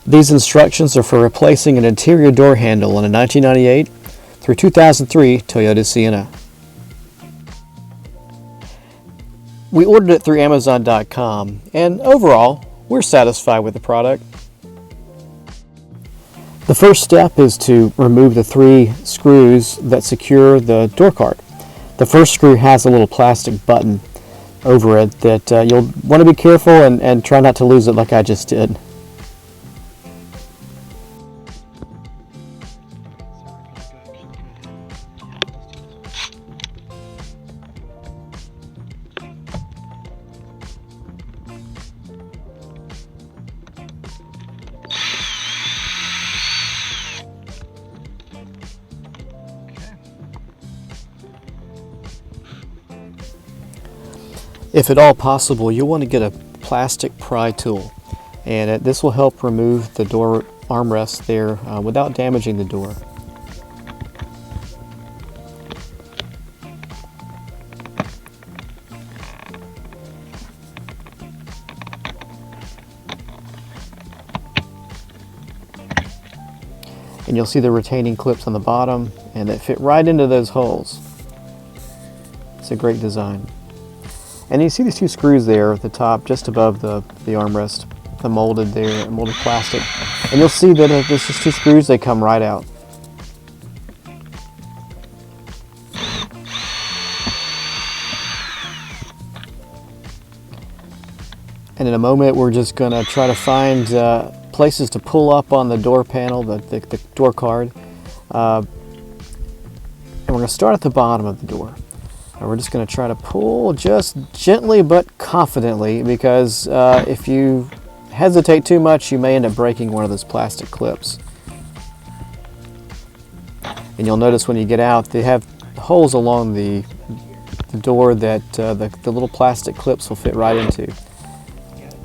These instructions are for replacing an interior door handle on a 1998 through 2003 Toyota Sienna. We ordered it through Amazon.com, and overall, we're satisfied with the product. The first step is to remove the 3 screws that secure the door card. The first screw has a little plastic button over it that you'll want to be careful and try not to lose it like I just did. If at all possible, you'll want to get a plastic pry tool, and this will help remove the door armrest there without damaging the door. And you'll see the retaining clips on the bottom, and they fit right into those holes. It's a great design. And you see these 2 screws there at the top, just above the armrest, the molded plastic. And you'll see that there's just 2 screws, they come right out. And in a moment, we're just going to try to find places to pull up on the door panel, the door card. And we're going to start at the bottom of the door. And we're just going to try to pull just gently but confidently, because if you hesitate too much, you may end up breaking one of those plastic clips. And you'll notice when you get out, they have holes along the door that the little plastic clips will fit right into.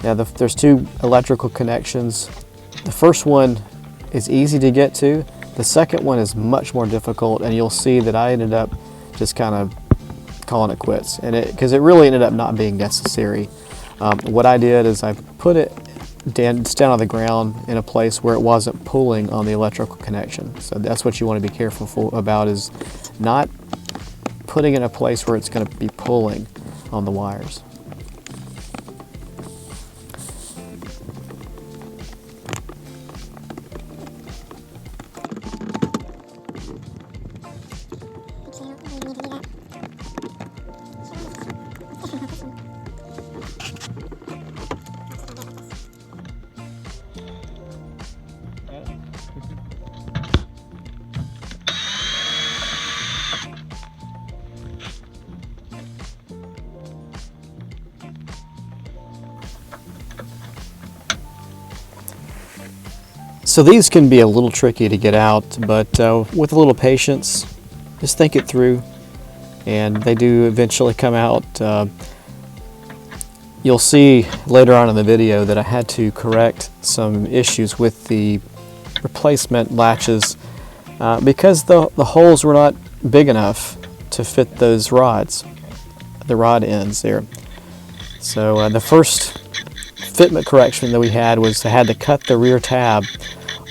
Now there's 2 electrical connections. The first one is easy to get to. The second one is much more difficult, and you'll see that I ended up just kind of calling it quits, and because it really ended up not being necessary. What I did is I put it down on the ground in a place where it wasn't pulling on the electrical connection. So that's what you want to be careful about, is not putting it in a place where it's going to be pulling on the wires. So these can be a little tricky to get out, but with a little patience, just think it through, and they do eventually come out. You'll see later on in the video that I had to correct some issues with the replacement latches because the holes were not big enough to fit those rods, the rod ends there. So the first fitment correction that we had was I had to cut the rear tab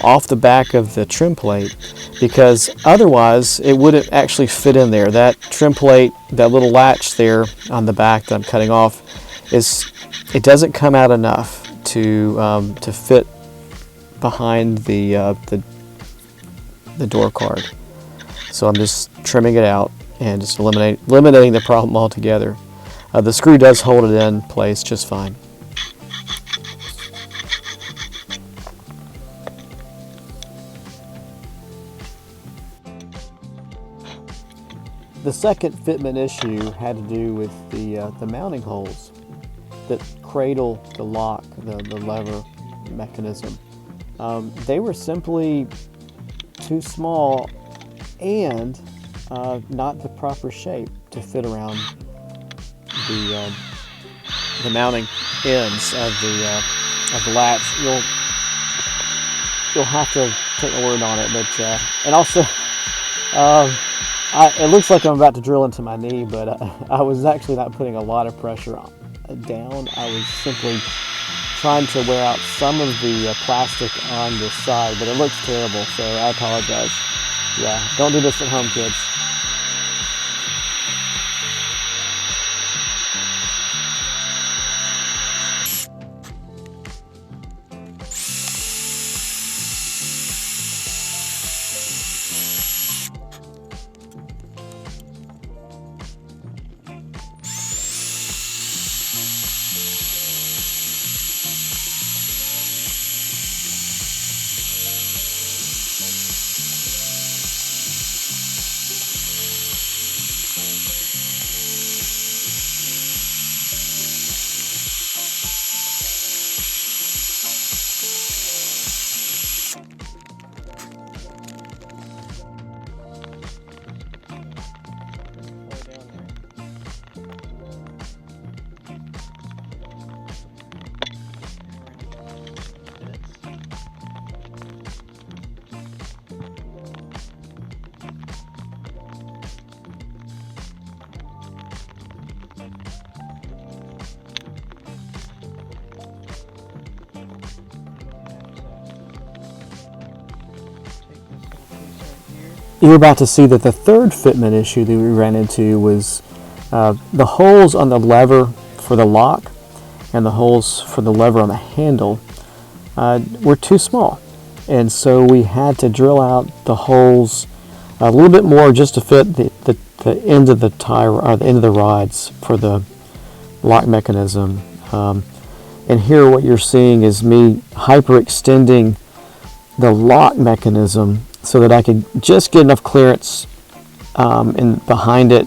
off the back of the trim plate, because otherwise it wouldn't actually fit in there. That trim plate, that little latch there on the back that I'm cutting off, it doesn't come out enough to fit behind the door card. So I'm just trimming it out and just eliminating the problem altogether. The screw does hold it in place just fine. The second fitment issue had to do with the mounting holes that cradle the lock, the lever mechanism. They were simply too small and not the proper shape to fit around the mounting ends of the latch. You'll have to take my word on it, but and also. It looks like I'm about to drill into my knee, but I was actually not putting a lot of pressure down. I was simply trying to wear out some of the plastic on this side, but it looks terrible, so I apologize. Yeah, don't do this at home, kids. You're about to see that the third fitment issue that we ran into was the holes on the lever for the lock and the holes for the lever on the handle were too small. And so we had to drill out the holes a little bit more just to fit the end of the tire, or the end of the rods for the lock mechanism. And here what you're seeing is me hyperextending the lock mechanism so that I could just get enough clearance behind it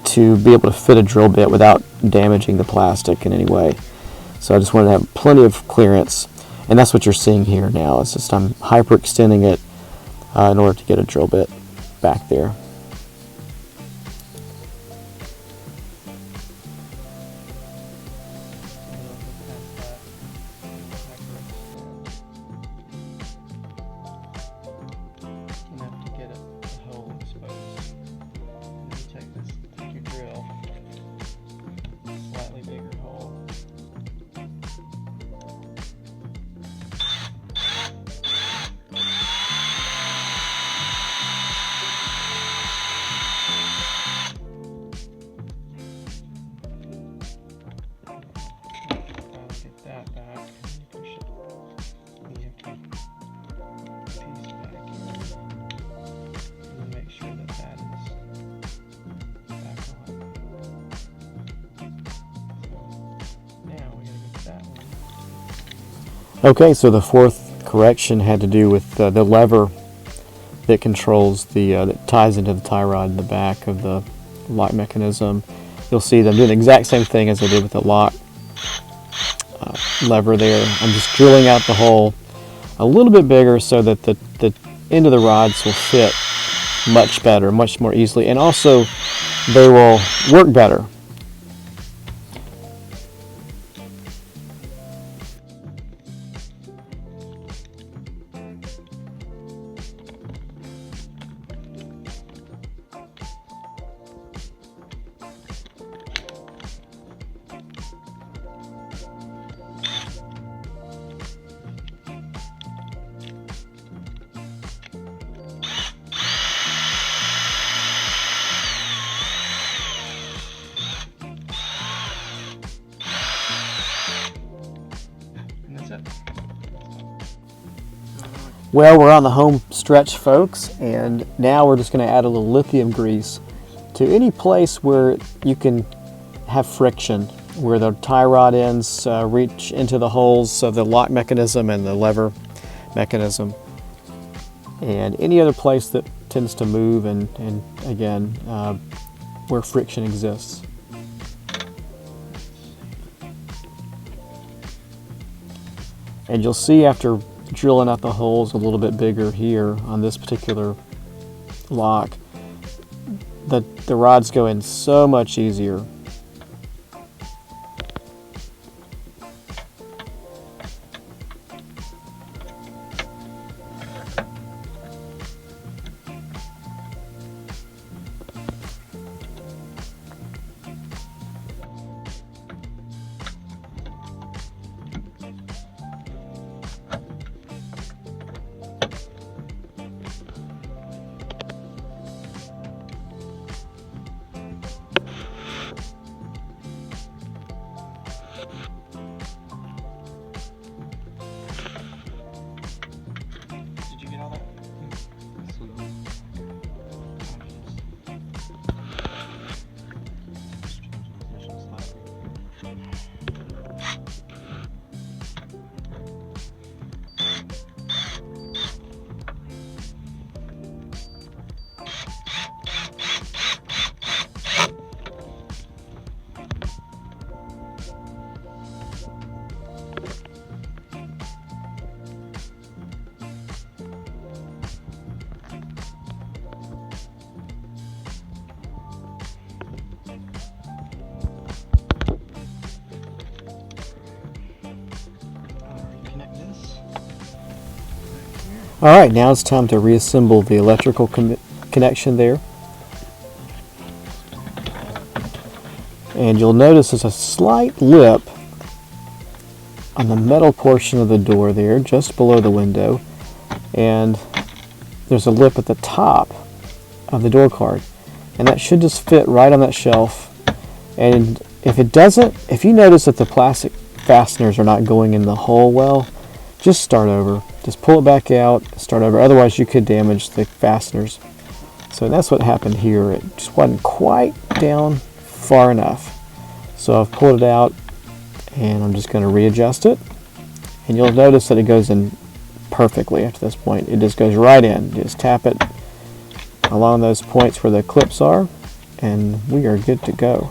to be able to fit a drill bit without damaging the plastic in any way. So I just wanted to have plenty of clearance, and that's what you're seeing here now. It's just I'm hyperextending it in order to get a drill bit back there. Okay, so the fourth correction had to do with the lever that controls that ties into the tie rod in the back of the lock mechanism. You'll see that I'm doing the exact same thing as I did with the lock lever there. I'm just drilling out the hole a little bit bigger so that the end of the rods will fit much better, much more easily, and also they will work better. Well, we're on the home stretch, folks, and now we're just going to add a little lithium grease to any place where you can have friction, where the tie rod ends reach into the holes of the lock mechanism and the lever mechanism, and any other place that tends to move and again, where friction exists. And you'll see after drilling out the holes a little bit bigger here on this particular lock, the rods go in so much easier. Alright, now it's time to reassemble the electrical connection there. And you'll notice there's a slight lip on the metal portion of the door there, just below the window. And there's a lip at the top of the door card. And that should just fit right on that shelf. And if it doesn't, if you notice that the plastic fasteners are not going in the hole well, just start over. Just pull it back out, start over. Otherwise you could damage the fasteners. So that's what happened here. It just wasn't quite down far enough. So I've pulled it out and I'm just going to readjust it. And you'll notice that it goes in perfectly after this point. It just goes right in. Just tap it along those points where the clips are and we are good to go.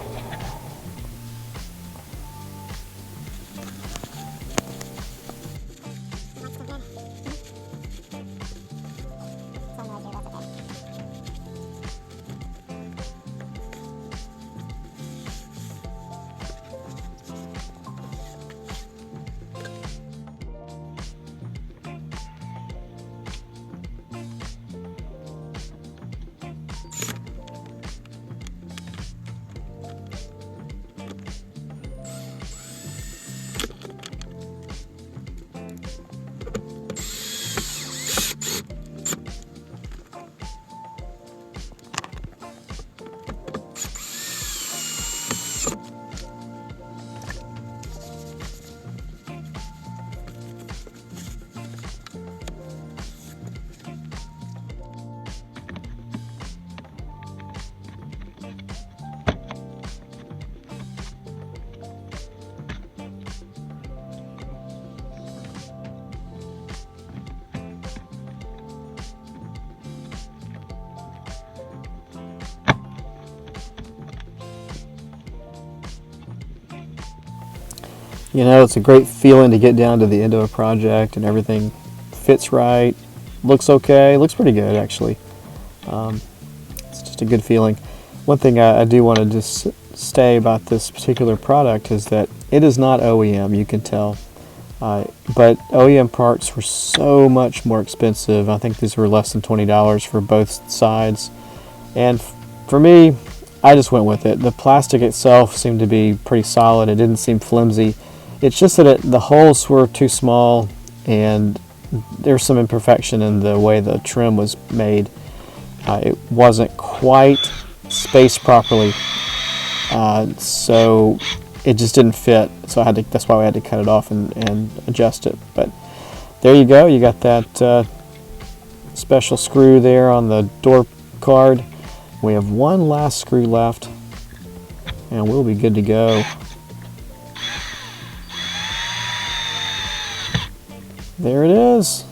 You know, it's a great feeling to get down to the end of a project and everything fits right, looks okay, looks pretty good actually. It's just a good feeling. One thing I do want to just say about this particular product is that it is not OEM, you can tell. But OEM parts were so much more expensive. I think these were less than $20 for both sides. And for me, I just went with it. The plastic itself seemed to be pretty solid. It didn't seem flimsy. It's just that the holes were too small and there's some imperfection in the way the trim was made. It wasn't quite spaced properly, so it just didn't fit. So that's why we had to cut it off and adjust it. But there you go. You got that special screw there on the door card. We have one last screw left, and we'll be good to go. There it is.